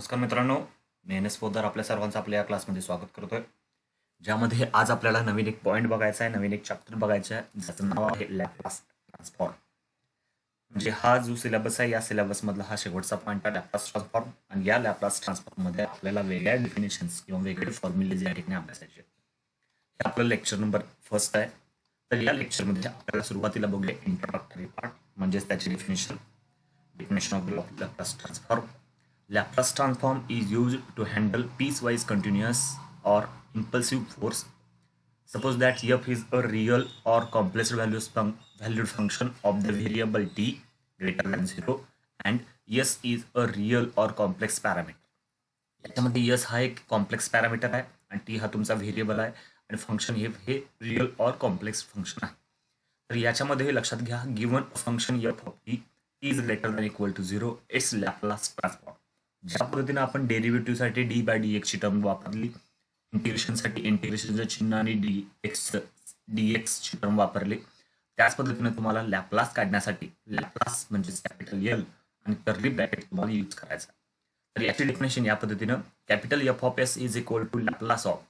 नमस्कार मित्रांनो, मी N S Poddar आपल्या सर्वांचं आपल्या या क्लासमध्ये स्वागत करतोय. ज्यामध्ये आज आपल्याला नवीन एक पॉईंट बघायचा आहे, नवीन एक चॅप्टर बघायचं आहे, ज्याचं नाव आहे लॅपलास ट्रान्सफॉर्म. म्हणजे हा जो सिलेबस आहे, या सिलेबसमधला हा शेवटचा पॉईंट आहे लॅपलास ट्रान्सफॉर्म. आणि या लॅपलास ट्रान्सफॉर्ममध्ये आपल्याला वेगळ्या डेफिनेशन्स किंवा वेगळे फॉर्म्युलेज या ठिकाणी अभ्यासायचे. हे आपलं लेक्चर नंबर फर्स्ट आहे. तर या लेक्चरमध्ये आपल्याला सुरुवातीला बघूया इंट्रोडक्टरी पार्ट, म्हणजेच त्याची definition of Laplace transform. Laplace transform is used to handle piecewise continuous or impulsive force. Suppose that f is a real or complex valued function of the variable t greater than 0 and s is a real or complex parameter. याच्यामध्ये s हा एक complex parameter आहे आणि t हा तुमचा variable आहे आणि function हे रिअल और कॉम्प्लेक्स फंक्शन आहे. तर याच्यामध्ये लक्षात घ्या, given function f of t is greater than equal to 0 it's Laplace transform. ज्या पद्धतीने आपण डेरिव्हेटिव्हसाठी डी बाय डी एक्सची टर्म वापरली, इंटिग्रेशनसाठी इंटिग्रेशनचं चिन्ह आणि डी एक्सची टर्म वापरली, त्याच पद्धतीने तुम्हाला लॅपलास काढण्यासाठी लॅपलास म्हणजे कॅपिटल एल आणि कर्ली ब्रॅकेट तुम्हाला यूज करायचा. तर याची डेफिनेशन या पद्धतीनं, capital F of s is equal to Laplace of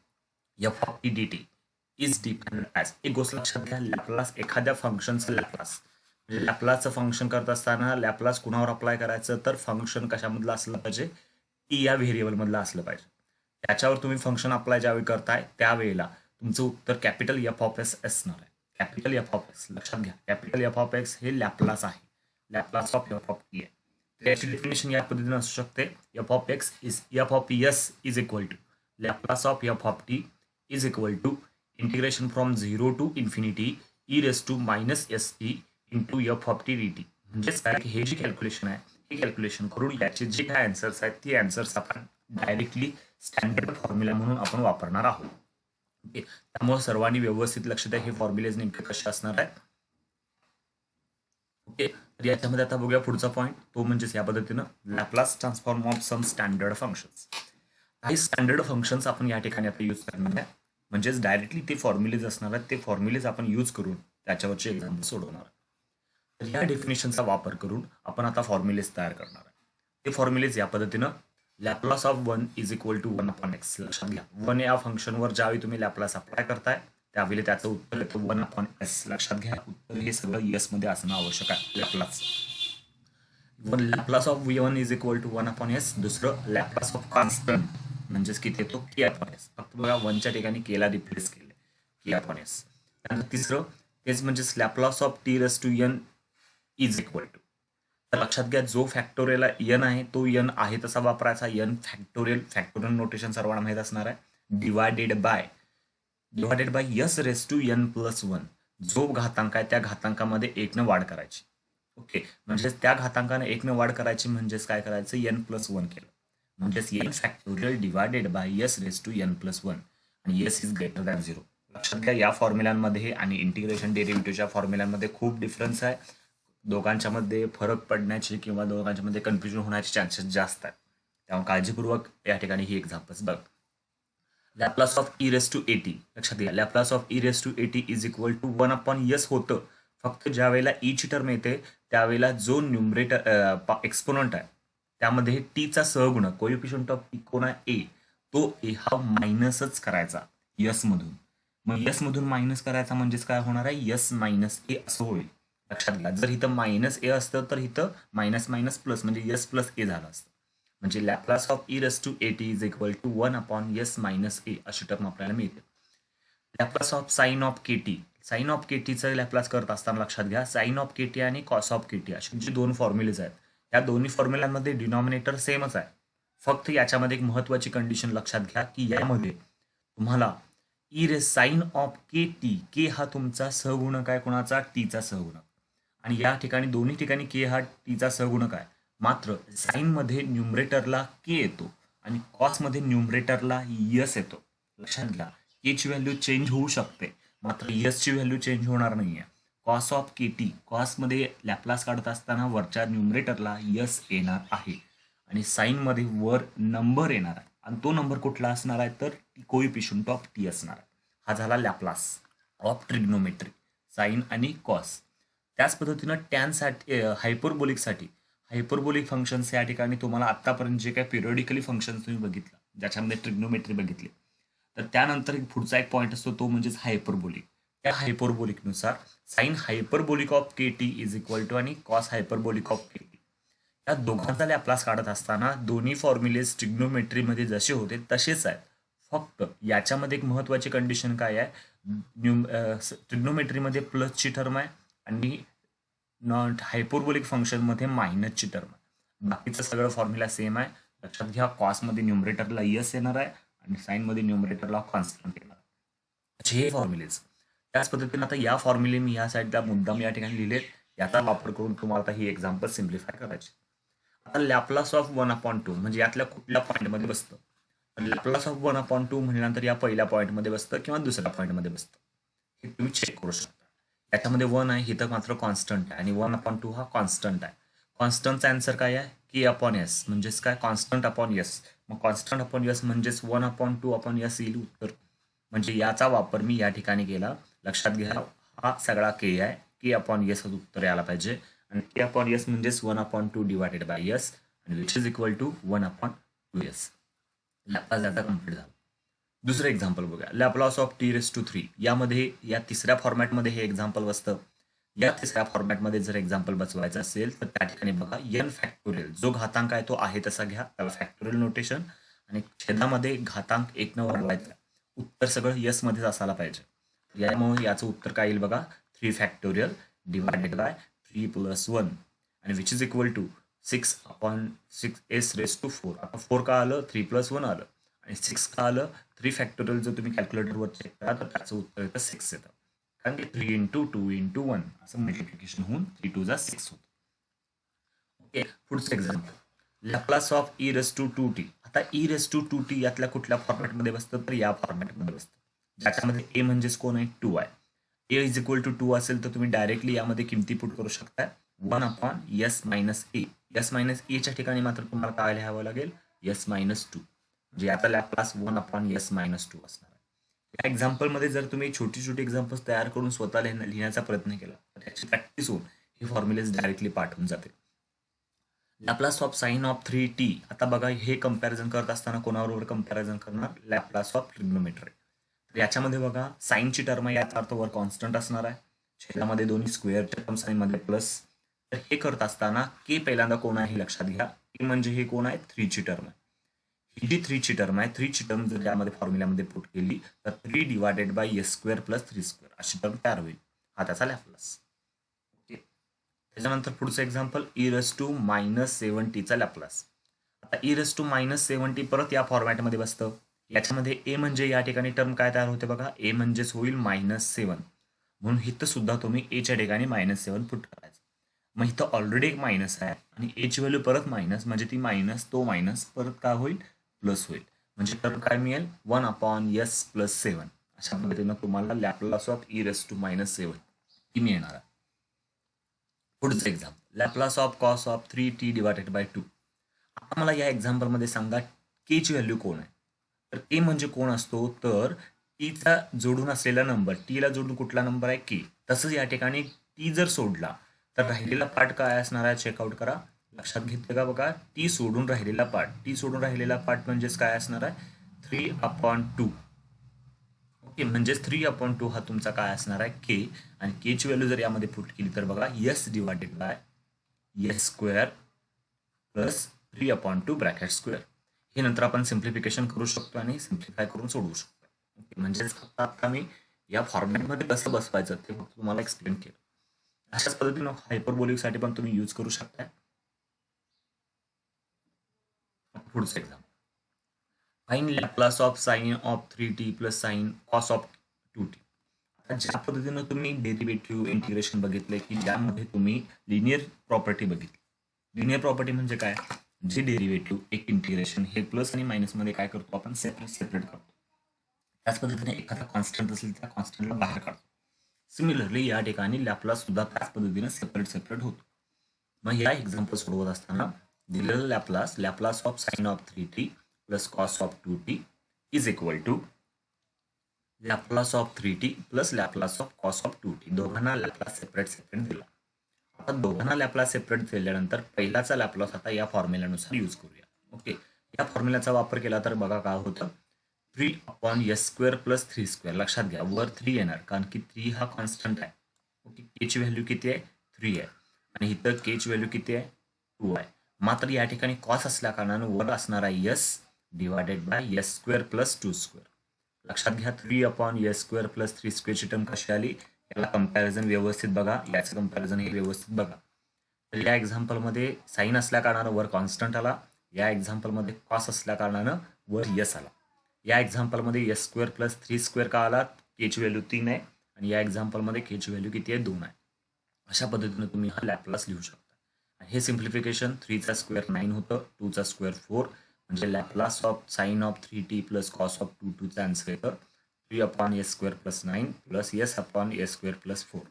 f of t d t is defined as. एक गोष्ट लक्षात घ्या, लॅपलास एखाद्या फंक्शनचं लॅपलास म्हणजे लॅपलासचं फंक्शन करत असताना लॅपलास कुणावर अप्लाय करायचं, तर फंक्शन कशामधलं असलं पाहिजे, टी या व्हेरिएबल मधलं असलं पाहिजे. त्याच्यावर तुम्ही फंक्शन अप्लाय ज्यावेळी करताय त्यावेळेला तुमचं उत्तर कॅपिटल एफ ऑफ एस असणार आहे. कॅपिटल एफ ऑफ एक्स लक्षात घ्या, कॅपिटल एफ ऑफ एक्स हे लॅपलास आहे, Laplace of f of t आहे. तर याची डेफिनेशन या पद्धतीने असू शकते, f of x is f of s is equal to Laplace of f of t is equal to integration from 0 to infinity e raise to minus s t into f of t d t. म्हणजेच काय की हे जी calculation आहे, हे calculation करून याचे जे काय आन्सर्स आहेत ते आन्सर्स आपण डायरेक्टली स्टँडर्ड फॉर्म्युला म्हणून आपण वापरणार आहोत. ओके, त्यामुळे सर्वांनी व्यवस्थित लक्ष द्या, हे फॉर्म्युलेज नेमके कसे असणार आहेत. ओके, तर याच्यामध्ये आता बघूया पुढचा पॉईंट, तो म्हणजेच या पद्धतीनं Laplace transform of some standard functions. काही स्टँडर्ड फंक्शन्स आपण या ठिकाणी आता यूज करणार आहे, म्हणजेच डायरेक्टली ते फॉर्म्युलेज असणार आहेत, ते फॉर्म्युलेज आपण यूज करून त्याच्यावरचे एक्झाम्पल सोडवणार. तर या डेफिनेशनचा वापर करून आपण आता फॉर्म्युलेज तयार करणार आहे. ते फॉर्म्युलेज या पद्धतीनं, Laplace of 1 is equal to 1 upon x. लक्षात घ्या, 1 या फंक्शनवर ज्यावेळी तुम्ही लॅपलास अप्लाय करताय त्यावेळी त्याचं उत्तर येतं 1 अपॉन एस. लक्षात घ्या, उत्तर हे सगळं एस मध्ये असणं आवश्यक आहे. Laplace of 1 is equal to 1 upon s. दुसरं लॅपलास ऑफ कॉन्स्टंट म्हणजेच किती येतो के अपॉन एस. फक्त बघा 1च्या ठिकाणी केला रिप्लेस केले, के अपॉन एस. त्यानंतर तिसरं तेच म्हणजेच Laplace of t raise to n is equal to. तर लक्षात घ्या, जो फॅक्टोरियल एन आहे तो एन आहे तसा वापरायचा. एन फॅक्टोरियल नोटेशन सर्वांना माहीत असणार आहे, divided by s raise to n plus 1. जो घातांक आहे त्या घातांकामध्ये 1 वाढ करायची. ओके, म्हणजेच त्या घातांकाने 1 वाढ करायची, म्हणजेच काय करायचं, एन प्लस 1 केलं, म्हणजेच n factorial divided by s raise to n plus 1 आणि एस इज ग्रेटर दॅन 0. लक्षात घ्या, या फॉर्म्युलांमध्ये आणि इंटिग्रेशन डेरिव्हेटिव्हच्या फॉर्म्युलांमध्ये खूप डिफरन्स आहे. दोघांच्या मध्ये फरक पडण्याची किंवा दोघांच्या मध्ये कन्फ्युजन होण्याचे चान्सेस जास्त आहेत, त्यामुळे काळजीपूर्वक या ठिकाणी ही एक्झाम्पल्स बघ. Laplace of e raise to a t, लक्षात घ्या, Laplace of e raise to a t is equal to 1 upon s होतं. फक्त ज्या वेळेला ईची टर्म येते त्यावेळेला जो न्यूमरेटर एक्सपोनंट आहे त्यामध्ये टीचा सहगुणक कोएफिशियंट ऑफ टी कोण आहे, ए, तो ए हा मायनसच करायचा यस मधून. मग यस मधून मायनस करायचा म्हणजेच काय होणार आहे, यस मायनस ए असं होईल. लक्षात घ्या, जर इथं मायनस ए असतं तर इथं मायनस मायनस प्लस म्हणजे एस प्लस ए झालं असतं. म्हणजे Laplace of e raise to a t is equal to 1 upon s minus a अशी टर्म आपल्याला मिळते. Laplace of sine of k t, sine of केटीचं लॅपलास करत असताना लक्षात घ्या, साइन ऑफ केटी आणि कॉस ऑफ केटी अशी जे दोन फॉर्म्युलेज आहेत, या दोन्ही फॉर्म्युलांमध्ये डिनॉमिनेटर सेमच आहे. फक्त याच्यामध्ये एक महत्वाची कंडिशन लक्षात घ्या की यामध्ये तुम्हाला e raise sine of k t, k हा तुमचा सहगुणक आहे कोणाचा, टीचा सहगुणक, आणि या ठिकाणी दोन्ही ठिकाणी के हा टीचा सहगुणक आहे. मात्र साइन मध्ये न्यूमरेटरला के येतो आणि कॉस मध्ये न्यूमरेटरला यस येतो. लक्षात घ्या, के ची व्हॅल्यू चेंज होऊ शकते मात्र यस ची व्हॅल्यू चेंज होणार नाहीये. Cos of k T, cos मध्ये लॅपलास काढत असताना वरच्या न्यूमरेटरला यस येणार आहे आणि साइन मध्ये वर नंबर येणार आहे आणि तो नंबर कुठला असणार आहे तर कोएफिशियंट ऑफ टी असणार आहे. हा झाला लॅपलास ऑफ ट्रिग्नोमेट्री, साइन आणि कॉस. त्याच पद्धतीनं टॅनसाठी हायपरबोलिकसाठी हायपरबोलिक फंक्शन्स या ठिकाणी तुम्हाला आतापर्यंत जे काही पिरियडिकली फंक्शन्स तुम्ही बघितलं, ज्याच्यामध्ये ट्रिग्नोमेट्री बघितली, तर त्यानंतर पुढचा एक पॉईंट असतो तो म्हणजेच हायपरबोलिक. त्या हायपरबोलिकनुसार sine hyperbolic of k t is equal to आणि cos hyperbolic of k t, या दोघांचा लॅपलास काढत असताना दोन्ही फॉर्म्युलेज ट्रिग्नोमेट्रीमध्ये जसे होते तसेच आहेत. फक्त याच्यामध्ये एक महत्वाची कंडिशन काय आहे, ट्रिग्नोमेट्रीमध्ये प्लसची टर्म आहे आणि नॉट हायपरबोलिक फंक्शनमध्ये मायनसची टर्म आहे. बाकीचं सगळं फॉर्म्युला सेम आहे. लक्षात घ्या, कॉसमध्ये न्यूमरेटरला यस येणार आहे आणि साईनमध्ये न्यूमरेटरला कॉन्स्टंट येणार आहे. हे फॉर्म्युलेज त्याच पद्धतीने आता या फॉर्म्युले मी या साईडला मुद्दाम या ठिकाणी लिहिलेत. याचा वापर करून तुम्हाला आता ही एक्झाम्पल सिम्प्लिफाय करायची. आता लॅपलास ऑफ 1/2 म्हणजे यातल्या कुठल्या पॉईंटमध्ये बसतं, लॅपलास ऑफ 1/2 म्हणल्यानंतर या पहिल्या पॉईंटमध्ये बसतं किंवा दुसऱ्या पॉईंटमध्ये बसतं, हे तुम्ही चेक करू शकता. याच्यामध्ये 1 आहे, इथं मात्र कॉन्स्टंट आहे आणि 1/2 हा कॉन्स्टंट आहे. कॉन्स्टंटचा आन्सर काय आहे, के अपॉन एस म्हणजेच काय, कॉन्स्टंट अपॉन एस. मग कॉन्स्टंट अपॉन एस म्हणजेच 1/2 अपॉन एस येईल उत्तर. म्हणजे याचा वापर मी या ठिकाणी केला. लक्षात घ्या, हा सगळा के आहे, के अपॉन एस उत्तर यायला पाहिजे आणि के अपॉन एस म्हणजेच 1/2 डिवायडेड बाय एस आणि which is equal to 1/2 s. Laplace याचा कम्प्लीट झाला. दुसरं एक्झाम्पल बघूया, लॅपलास ऑफ t⁻³ यामध्ये या तिसऱ्या फॉर्मॅटमध्ये हे एक्झाम्पल बसतं. या तिसऱ्या फॉर्मॅटमध्ये जर एक्झाम्पल बसवायचं असेल तर त्या ठिकाणी बघा n फॅक्टोरियल, जो घातांक आहे तो आहे तसा घ्या, त्याला फॅक्टोरियल नोटेशन आणि छेदामध्ये घातांक 1 न वाढवायचा. उत्तर सगळं यस मध्येच असायला पाहिजे. यामुळे याचं उत्तर काय येईल बघा, 3 फॅक्टोरियल डिवायडेड बाय 3 + 1 आणि which is equal to 6/6 s⁻⁴. आता 4 का आलं, 3 + 1 आलं आणि 6 का आलं, 3 फॅक्टोरियल जर तुम्ही कॅल्क्युलेटरवर चेक करा तर त्याचं उत्तर येतं 6 येतं. कारण की 3 × 2 × 1 असं मल्टिप्लिकेशन होऊन 3 × 2 = 6 होतं. ओके, पुढचं एक्झाम्पल, लॅपलास ऑफ e⁻²t. आता e⁻²t यातल्या कुठल्या फॉर्मॅटमध्ये बसतं, तर या फॉर्मॅटमध्ये बसतं, ज्याच्यामध्ये ए म्हणजेच कोण आहे, 2 आहे. ए इज इक्वल टू 2 असेल तर तुम्ही डायरेक्टली यामध्ये किमती पुट करू शकता, 1/s - a. s - a च्या ठिकाणी मात्र तुम्हाला काय लिहावं लागेल, s - 2. म्हणजे याचा लॅपलास 1/s - 2 असणार आहे. या एक्झाम्पलमध्ये जर तुम्ही छोटी छोटी एक्झाम्पल्स तयार करून स्वतः लिहिण्याचा प्रयत्न केला तर त्याची प्रॅक्टिस होऊन हे फॉर्म्युलेज डायरेक्टली पाठवून जाते. Laplace of sine of 3t. आता बघा, हे कंपॅरिझन करत असताना कोणाबरोबर कंपॅरिझन करणार, लॅपलास ऑफ ट्रिग्नोमेट्री. तर याच्यामध्ये बघा, साईनची टर्म आहे, याचा अर्थ वर कॉन्स्टंट असणार आहे, छेदामध्ये दोन्ही स्क्वेअरच्या टर्म साईनमध्ये प्लस. तर हे करत असताना के पहिल्यांदा कोण आहे हे लक्षात घ्या, के म्हणजे हे कोण आहे, 3ची टर्म आहे. ही जी 3ची टर्म आहे, 3ची टर्म जर यामध्ये फॉर्म्युल्यामध्ये पुट केली तर 3 डिवायडेड बाय s² + 3² अशी टर्म तयार होईल. हा त्याचा लॅपलास. त्याच्यानंतर पुढचं एक्झाम्पल, e⁻⁻70 चा लॅपलास. आता e⁻⁻70 परत या फॉर्मॅटमध्ये बसतं. याच्यामध्ये ए म्हणजे या ठिकाणी टर्म काय तयार होते बघा, ए म्हणजेच होईल -7. म्हणून इथं सुद्धा तुम्ही एच्या ठिकाणी -7 पुट करायचं. मग इथं ऑलरेडी एक मायनस आहे आणि एची व्हॅल्यू परत मायनस, म्हणजे ती मायनस तो मायनस परत काय होईल, प्लस होईल. म्हणजे टर्म काय मिळेल, 1/s + 7. अशा पद्धतीनं तुम्हाला लॅपलास ऑफ e⁻⁻7 ही मिळणार आहे. पुढचं example, Laplace of cos of 3t divided by 2. आता मला या एक्झाम्पलमध्ये सांगा, के ची व्हॅल्यू कोण आहे. तर के म्हणजे कोण असतो, तर टीचा जोडून असलेला नंबर, टीला जोडून कुठला नंबर आहे, के. तसंच या ठिकाणी टी जर सोडला तर राहिलेला पार्ट काय असणार आहे, चेकआउट करा. लक्षात घेतलं का बघा, टी सोडून राहिलेला पार्ट म्हणजेच काय असणार आहे, 3/2. ओके, म्हणजेच 3/2 हा तुमचा काय असणार आहे, के. आणि के ची व्हॅल्यू जर यामध्ये पुट केली तर बघा, s divided by s² + 3/2 bracket square. हे नंतर आपण सिम्प्लिफिकेशन करू शकतो आणि सिम्प्लिफाय करून सोडवू शकतो. ओके, म्हणजेच आता मी या फॉर्मॅटमध्ये कसं बसवायचं ते फक्त तुम्हाला एक्सप्लेन केलं. अशाच पद्धतीनं हायपरबोलिकसाठी पण तुम्ही यूज करू शकता. पुढचं exam, find Laplace of sine of 3t + sine cos of 2t. आता ज्या पद्धतीनं तुम्ही डेरिव्हेटिव्ह इंटिग्रेशन बघितलंय की ज्यामध्ये तुम्ही लिनियर प्रॉपर्टी बघितली. लिनियर प्रॉपर्टी म्हणजे काय, जे डेरिव्हेटिव्ह एक इंटिग्रेशन हे प्लस आणि मायनसमध्ये काय करतो आपण, सेपरेट करतो. त्याच पद्धतीने एखादा कॉन्स्टंट असेल त्या कॉन्स्टंटला बाहेर काढतो. सिमिलरली या ठिकाणी लॅपलास सुद्धा त्याच पद्धतीने सेपरेट होतो. मग या एक्झाम्पल सोडवत असताना दिलेलं Laplace of sine of 3t + cos of 2t is equal to Laplace of 3t + Laplace of cos of 2t. दोघांना लॅपलास सेपरेट दिला. आता दोघांना लॅपलास सेपरेट दिल्यानंतर पहिलाचा लॅपलास आता या फॉर्म्युल्यानुसार यूज करूया. ओके, या फॉर्म्युल्याचा वापर केला तर बघा काय होतं, 3/s² + 3². लक्षात घ्या वर 3 येणार कारण की 3 हा कॉन्स्टंट आहे. ओके, केची व्हॅल्यू किती आहे 3 आहे आणि इथं केची व्हॅल्यू किती आहे 2 आहे. मात्र या ठिकाणी कॉस असल्या कारणाने वर असणार आहे s डिवायडेड बाय s² + 2². लक्षात घ्या 3/s² + 3² ची टर्म कशी आली, याला कंपॅरिझन व्यवस्थित बघा, याचं कंपॅरिझन हे व्यवस्थित बघा. तर या एक्झाम्पलमध्ये साईन असल्या कारणानं वर कॉन्स्टंट आला, या एक्झाम्पलमध्ये कॉस असल्या कारणानं वर यस आला. या एक्झाम्पलमध्ये s² + 3² का आला, केची व्हॅल्यू 3 आहे आणि या एक्झाम्पलमध्ये केची व्हॅल्यू किती आहे 2 आहे. अशा पद्धतीने तुम्ही हा लॅपलास लिहू शकता. हे सिम्प्लिफिकेशन 3चा स्क्वेअर 9 होतं, 2चा स्क्वेअर 4 म्हणजे Laplace of sine of 3t + cos of 2चा आन्सर येतं 3/s² + 9 + s/s² + 4.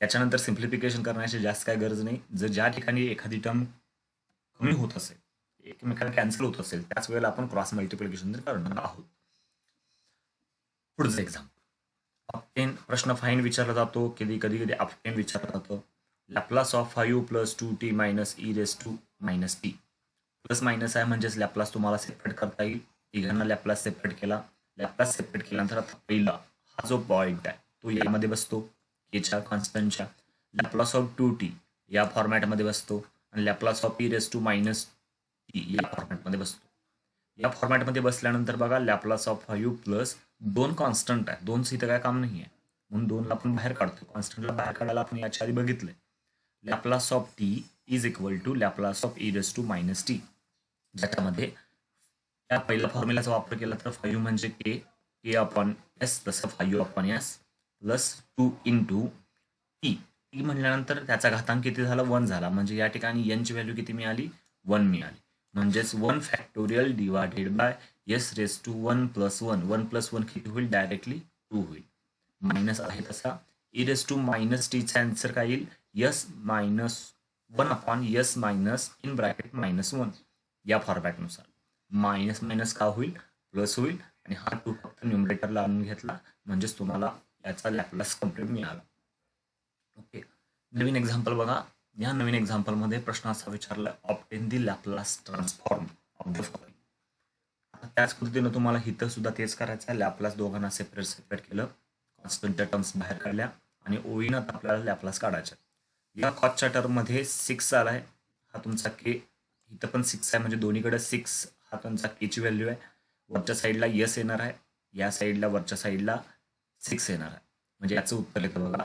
त्याच्यानंतर सिम्प्लिफिकेशन करण्याची जास्त काय गरज नाही. जर ज्या ठिकाणी एखादी टर्म कमी होत असेल, एकमेकांना कॅन्सल होत असेल, त्याच वेळेला आपण क्रॉस मल्टिप्लिकेशन करणार आहोत. पुढचं एक्झाम्पल, ऑप्टेन प्रश्न फाईन विचारला जातो, कधी कधी ऑप्टेन विचारला जातो. Laplace of 5 + 2t - e⁻t. Plus minus आहे म्हणजेच लॅपलास तुम्हाला सेपरेट करता येईल. तिघांना लॅपलास सेपरेट केला. लॅपलास सेपरेट केल्यानंतर आता पहिला हा जो पॉईंट आहे तो यामध्ये बसतो, केच्या कॉन्स्टंटच्या. लॅपलास ऑफ 2t या फॉर्मॅटमध्ये बसतो आणि लॅपलास ऑफ e⁻t या फॉर्मॅटमध्ये बसतो. या फॉर्मॅटमध्ये बसल्यानंतर बघा लॅपलास ऑफ 5 प्लस 2 कॉन्स्टंट आहे, 2चं इथं काय काम नाही आहे म्हणून 2ला आपण बाहेर काढतो. कॉन्स्टंटला बाहेर काढायला आपण याच्या आधी बघितलंय. Laplace of t = Laplace of e⁻t, ज्याच्यामध्ये या पहिल्या फॉर्म्युलाचा वापर केला तर 5 म्हणजे k/s तसं 5/s प्लस 2 × t. t म्हटल्यानंतर त्याचा घातांक किती झाला 1 झाला, म्हणजे या ठिकाणी n ची व्हॅल्यू किती मिळाली 1 मिळाली. म्हणजेच 1 फॅक्टोरियल डिवायडेड बाय s⁻1 + 1. 1 + 1 किती होईल डायरेक्टली 2 होईल. मायनस आहे तसा e⁻t चा आन्सर काय येईल (1/s - (1) या फॉर्मॅटनुसार. मायनस मायनस का होईल प्लस होईल आणि हा 2 फक्त न्यूमरेटरला आणून घेतला म्हणजेच तुम्हाला याचा लॅपलास कंप्लीट मिळाला. ओके, नवीन एक्झाम्पल बघा. या नवीन एक्झाम्पलमध्ये प्रश्न असा विचारला, obtain the Laplace transform of the following. त्याच पद्धतीनं तुम्हाला इथं सुद्धा तेच करायचं आहे. लॅपलास दोघांना सेपरेट केलं, कॉन्स्टंटच्या टर्म्स बाहेर काढल्या आणि ओळीनं आपल्याला लॅपलास काढायच्या. या कॉसच्या टर्ममध्ये 6 आलाय, हा तुमचा के, इथं पण 6 आहे म्हणजे दोन्हीकडे 6 हा तुमचा केची व्हॅल्यू आहे. वरच्या साईडला यस येणार आहे, या साईडला वरच्या साईडला 6 येणार आहे, म्हणजे याचं उत्तर येतं बघा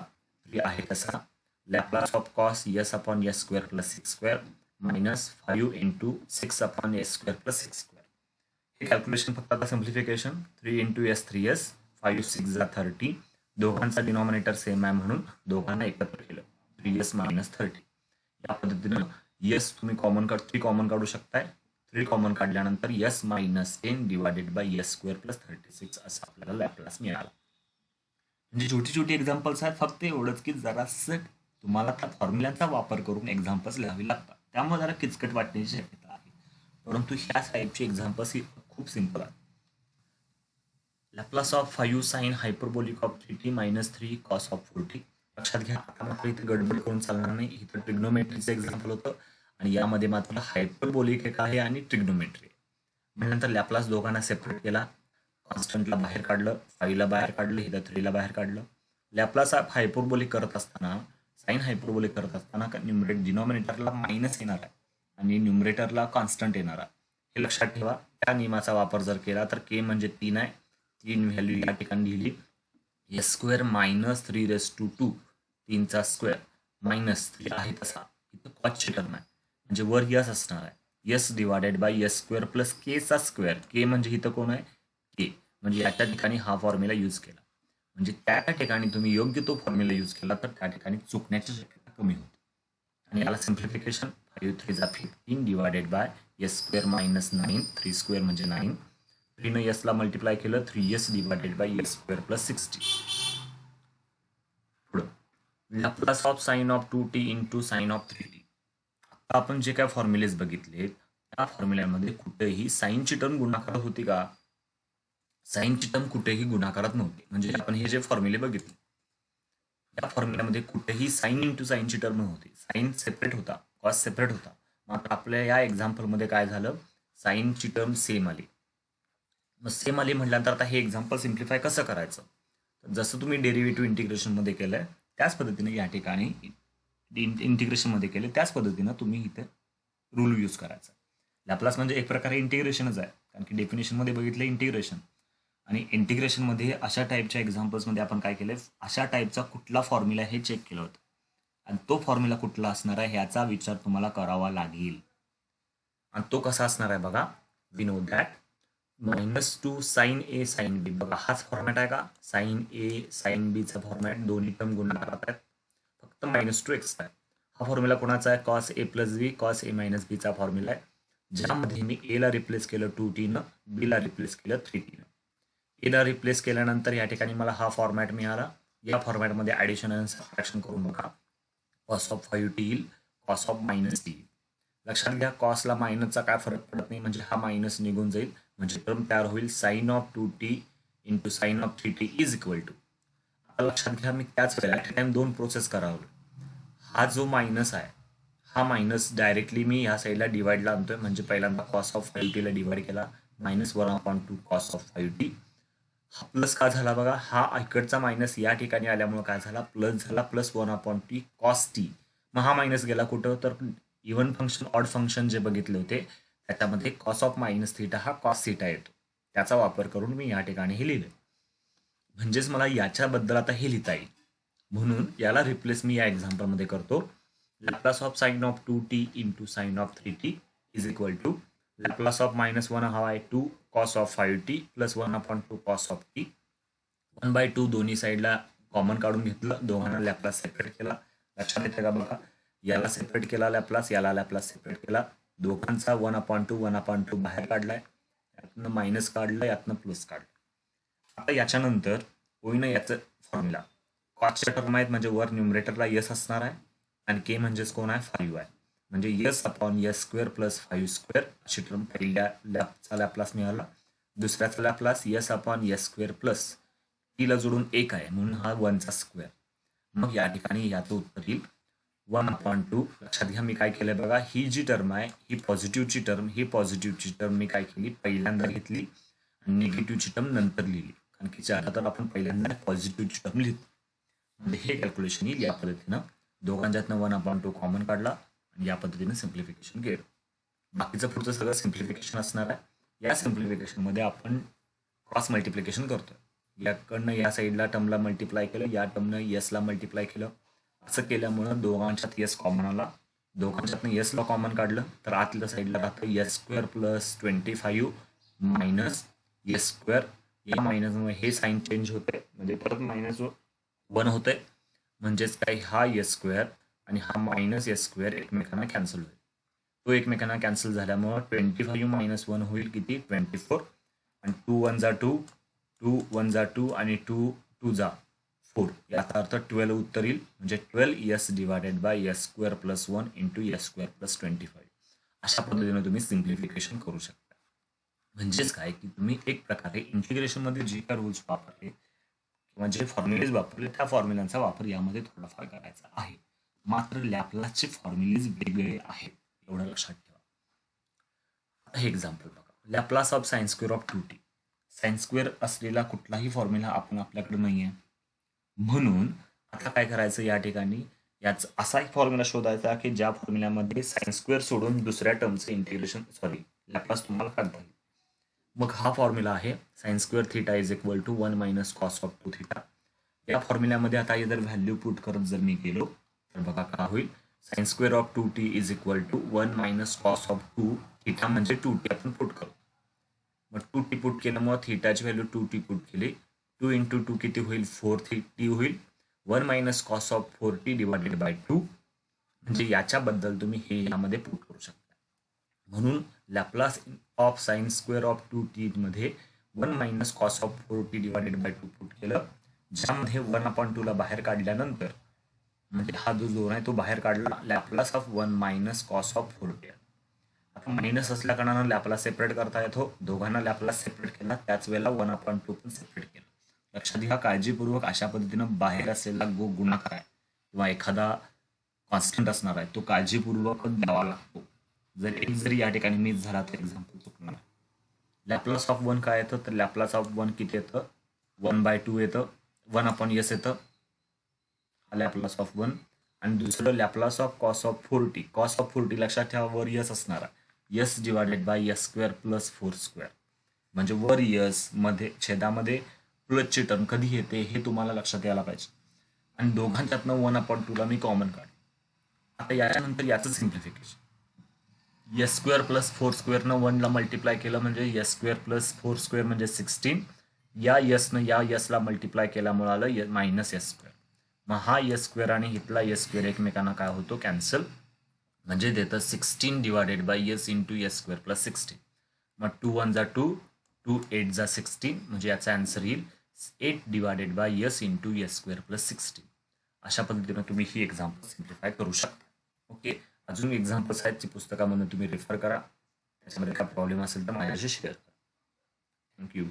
आहे कसा, Laplace of cos s/s² + 6² minus 5 × 6/s² + 6². हे कॅल्क्युलेशन फक्त आता सिम्प्लिफिकेशन 3 × s 3s 5 6 30. दोघांचा डिनॉमिनेटर सेम आहे म्हणून दोघांना एकत्र केलं 3s - 30. या पद्धतीनं यस तुम्ही थ्री कॉमन काढू शकताय. 3 कॉमन काढल्यानंतर s - 10 डिवायडेड बाय s² + 36 असं आपल्याला लॅपलास मिळाला. म्हणजे छोटी छोटी एक्झाम्पल्स आहेत, फक्त एवढंच की जरासं तुम्हाला त्या फॉर्म्युलाचा वापर करून एक्झाम्पल्स लिहावी लागतात, त्यामुळे जरा किचकट वाटण्याची शक्यता आहे. परंतु ह्या टाईपची एक्झाम्पल्स ही खूप सिंपल आहे. Laplace of 5 sine hyperbolic of 3t - 3 cos of 4t. लक्षात घ्या आता मात्र इथे गडबड करून चालणार नाही. इथं ट्रिग्नोमेट्रीचं एक्झाम्पल होतं आणि यामध्ये मात्र हायपरबोलिक एक आहे आणि ट्रिग्नोमेट्री. नंतर लॅपलास दोघांना सेपरेट केला, कॉन्स्टंटला बाहेर काढलं, 5ला बाहेर काढलं, इथं 3ला बाहेर काढलं. लॅपलास हायपरबोलिक करत असताना, साइन हायपरबोलिक करत असताना डिनॉमिनेटरला मायनस येणार आहे आणि न्यूमरेटरला कॉन्स्टंट येणार आहे. हे लक्षात ठेवा. त्या नियमाचा वापर जर केला तर के म्हणजे 3 आहे, 3 व्हॅल्यू या ठिकाणी लिहिली s² - 3⁻², 3चा स्क्वेअर मायनस 3 आहे तसा इथं कॉसची टर्म आहे म्हणजे वर यस असणार आहे, yes divided by s² + k चा स्क्वेअर. के म्हणजे इथं कोण आहे के, म्हणजे याच्या ठिकाणी हा फॉर्म्युला यूज केला, म्हणजे त्या ठिकाणी तुम्ही योग्य तो फॉर्म्युला यूज केला तर त्या ठिकाणी चुकण्याची शक्यता कमी होते. आणि याला सिम्प्लिफिकेशन 5 3 15 डिवायडेड बाय s² - 9, 3² म्हणजे 9, 3 s ला मल्टिप्लाय केलं 3s डिवायडेड बाय s² + 60. पुढं Laplace of sine of 2t × sine of 3t. आता आपण जे काय फॉर्म्युलेज बघितले त्या फॉर्म्युल्यामध्ये कुठेही साइनची टर्म गुणाकारात होती का, साइनची टर्म कुठेही गुणाकारात नव्हती. म्हणजे आपण हे जे फॉर्म्युले बघितले या फॉर्म्युल्यामध्ये कुठेही साईन इंटू साईनची टर्म नव्हती. साईन सेपरेट होता, कॉस सेपरेट होता. मात्र आपल्या या एक्झाम्पलमध्ये काय झालं, साईनची टर्म सेम आली. मग सेम आली म्हटल्यानंतर आता हे एक्झाम्पल सिम्प्लिफाय कसं करायचं, तर जसं तुम्ही डेरिव्हेटिव्ह इंटिग्रेशनमध्ये केलंय त्याच पद्धतीने या ठिकाणी इंटिग्रेशनमध्ये केले त्याच पद्धतीनं तुम्ही इथे रूल यूज करायचा. लॅपलास म्हणजे एक प्रकारे इंटिग्रेशनच आहे, कारण की डेफिनेशनमध्ये बघितलं इंटिग्रेशन. आणि इंटिग्रेशनमध्ये अशा टाईपच्या एक्झाम्पल्समध्ये आपण काय केलं, अशा टाईपचा कुठला फॉर्म्युला हे चेक केलं होतं आणि तो फॉर्म्युला कुठला असणार आहे ह्याचा विचार तुम्हाला करावा लागेल. आणि तो कसा असणार आहे बघा, we know that -2 sine a sine b. बघा हाच फॉर्मॅट आहे का, साइन ए साइन बीचा फॉर्मॅट, दोन्ही टर्म गुणाकारात आहेत, फक्त -2x आहे. हा फॉर्म्युला कोणाचा आहे, cos a plus b cos a minus बीचा फॉर्म्युला आहे, ज्यामध्ये मी एला रिप्लेस केलं 2t, बीला रिप्लेस केलं 3t. एला रिप्लेस केल्यानंतर या ठिकाणी मला हा फॉर्मॅट मिळाला. या फॉर्मॅटमध्ये ॲडिशन आणि सबट्रॅक्शन करून बघा, कॉस ऑफ 5t येईल, कॉस ऑफ -t. लक्षात घ्या, कॉसला मायनसचा काय फरक पडत नाही, म्हणजे हा मायनस निघून जाईल, म्हणजे टर्म तयार होईल sine of 2t into sine of 3t is equal to. आता लक्षात घ्या, मी त्याच वेळेला ॲट टाइम दोन प्रोसेस करावं. हा जो मायनस आहे हा मायनस डायरेक्टली मी ह्या साईडला डिवाइडला आणतोय, म्हणजे पहिल्यांदा कॉस ऑफ 5tला डिवाइड केला, -1/2 कॉस ऑफ 5t. हा प्लस का झाला बघा, हा इकडचा मायनस या ठिकाणी आल्यामुळे काय झाला, प्लस झाला, +1/t कॉस टी. मग हा मायनस गेला कुठं, तर इव्हन फंक्शन ऑड फंक्शन जे बघितले होते त्याच्यामध्ये कॉस ऑफ -θ हा कॉस θ येतो, त्याचा वापर करून मी या ठिकाणी हे लिहिले. म्हणजेच मला याच्याबद्दल आता हे लिहिता येईल, म्हणून याला रिप्लेस मी या एक्झाम्पलमध्ये करतो. Laplace of sine of 2t into sine of 3t is equal to Laplace of -1/2 cos of 5t plus 1/2 cos of t. 1/2 दोन्ही साईडला कॉमन काढून घेतलं, दोघांना लॅप्लास सेपरेट केला. लक्षात येते का बघा, याला सेपरेट केला लॅप्लास, याला लॅप्लास सेपरेट केला, दोघांचा 1/2 बाहेर काढलाय, यातनं मायनस काढलं, यातनं प्लस काढलं. आता याच्यानंतर होईना याचं फॉर्म्युला, कॉसच्या टर्म आहेत म्हणजे वर न्युमरेटरला यस असणार आहे आणि के म्हणजेच कोण आहे, 5 आहे, म्हणजे s/s² प्लस 5² अशी टर्म पहिल्या लॅपचा लॅप्लास मिळाला. दुसऱ्याचा लॅप्लास s/s² प्लस टीला जोडून 1 आहे म्हणून हा 1चा स्क्वेअर. मग या ठिकाणी याचं उत्तर येईल 1/2. लक्षात घ्या, मी काय केलंय बघा, ही जी टर्म आहे ही पॉझिटिव्हची टर्म, ही पॉझिटिव्हची टर्म मी काय केली, पहिल्यांदा घेतली आणि निगेटिव्हची टर्म नंतर लिहिली, कारण की ज्यादा तर आपण पहिल्यांदा पॉझिटिव्हची टर्म लिहितो. म्हणजे हे कॅल्क्युलेशन येईल या पद्धतीनं, दोघांच्यातनं 1/2 कॉमन काढला आणि या पद्धतीने सिम्प्लिफिकेशन केलं. बाकीचं पुढचं सगळं सिम्प्लिफिकेशन असणार आहे. या सिम्प्लिफिकेशनमध्ये आपण क्रॉस मल्टिप्लिकेशन करतोय, याकडनं या साईडला टर्मला मल्टिप्लाय केलं, या टर्मनं यसला मल्टिप्लाय केलं. असं केल्यामुळं दोघांच्यात यस कॉमन आला, दोघांच्यातनं यसला कॉमन काढलं तर आतल्या साईडला राहतं s² प्लस 25 मायनस s². या मायनसमुळे हे साईन चेंज होते, म्हणजे परत -1 होते, म्हणजेच काय, हा s² आणि हा -s² एकमेकांना कॅन्सल होईल. तो एकमेकांना कॅन्सल झाल्यामुळं 25 - 1 होईल किती, 24, आणि 2 1 जा 2, 2 1 जा 2 आणि 2 2 जा 4, याचा अर्थ 12 उत्तर येईल, म्हणजे 12s divided by s² plus 1 into s² plus 25. अशा पद्धतीने तुम्ही सिम्प्लिफिकेशन करू शकता. म्हणजेच काय की तुम्ही एक प्रकारे इंटिग्रेशनमध्ये जे काय रूल्स वापरले किंवा जे फॉर्म्युलेज वापरले त्या फॉर्म्युलांचा वापर यामध्ये थोडाफार करायचा आहे, मात्र लॅपलासचे फॉर्म्युलेज वेगवेगळे आहेत, एवढं लक्षात ठेवा. आता हे एक्झाम्पल बघा, लॅपलास ऑफ sin² ऑफ 2t. sin² असलेला कुठलाही फॉर्म्युला आपण आपल्याकडे नाही आहे, म्हणून आता काय करायचं, या ठिकाणी याचा असा एक फॉर्म्युला शोधायचा की ज्या फॉर्म्युल्यामध्ये sin² सोडून दुसऱ्या टर्मचं इंटिग्रेशन लॅपलास तुम्हाला काढता येईल. मग हा फॉर्म्युला आहे sin² θ is equal to 1 minus cos of 2θ. या फॉर्म्युल्यामध्ये आता जर व्हॅल्यू पुट करत जर मी गेलो तर बघा काय होईल, sin² ऑफ 2t is equal to 1 minus cos of 2θ, म्हणजे 2t आपण पुट करू. मग 2t पुट केल्यामुळे थीटाची व्हॅल्यू 2t पुट केली, 2 इंटू 2 किती होईल, 4t होईल, 1 minus cos of 4t divided by 2, म्हणजे याच्याबद्दल तुम्ही हे यामध्ये पुट करू शकता. म्हणून लॅपलास ऑफ sin² ऑफ 2t मध्ये 1 minus cos of 4t divided by 2 put केलं, ज्यामध्ये 1/2 ला बाहेर काढल्यानंतर, म्हणजे हा जो जोन आहे तो बाहेर काढला, Laplace of 1 minus cos of 4t. आता मायनस असल्या कारणानं लॅपलास सेपरेट करता येतो, दोघांना लॅपलास सेपरेट केला, त्याच वेळेला 1/2 पण सेपरेट केलं, लक्षात घ्या, काळजीपूर्वक अशा पद्धतीनं बाहेर असलेला गुणाकार आहे किंवा एखादा कॉन्स्टंट असणार आहे तो काळजीपूर्वक द्यावा लागतो. जर एक जरी या ठिकाणी मिस झाला तर एक्झाम्पल चुकणार. लॅपलास ऑफ वन काय येतं, तर लॅपलास ऑफ वन किती येतं, 1/2 येतं, 1/s येतं, हा लॅपलास ऑफ वन. आणि दुसरं Laplace of cos of 40. Cos of 40 लक्षात ठेवा वर यस असणार आहे, yes divided by yes square plus 4 square. म्हणजे वर यस मध्ये छेदामध्ये प्लसची टर्म कधी येते हे तुम्हाला लक्षात यायला पाहिजे. आणि दोघांच्यातनं 1/2 ला मी कॉमन काढ. आता याच्यानंतर याचं सिम्प्लिफिकेशन, यस स्क्वेअर प्लस 4 स्क्वेअरनं 1ला मल्टिप्लाय केलं म्हणजे यस स्क्वेअर प्लस 4 स्क्वेअर म्हणजे 16. या यसनं या यसला मल्टिप्लाय केल्यामुळे आलं मायनस यस स्क्वेअर. मग हा यस स्क्वेअर आणि इथला यस स्क्वेअर एकमेकांना काय होतो, कॅन्सल. म्हणजे देतं 16 divided by yes into yes square plus 16. मग 2 1 जा 2, 2 8 जा 16, म्हणजे याचा आन्सर येईल 8 divided by yes into yes square plus 16. अशा पद्धतीनं तुम्ही ही एक्झाम्पल सिम्प्लिफाय करू शकता. ओके, अजून एक्झाम्पल्स आहेत ती पुस्तकामधून तुम्ही रेफर करा. त्याच्यामध्ये काय प्रॉब्लेम असेल तर माझ्याशी शेअर करा. थँक्यू.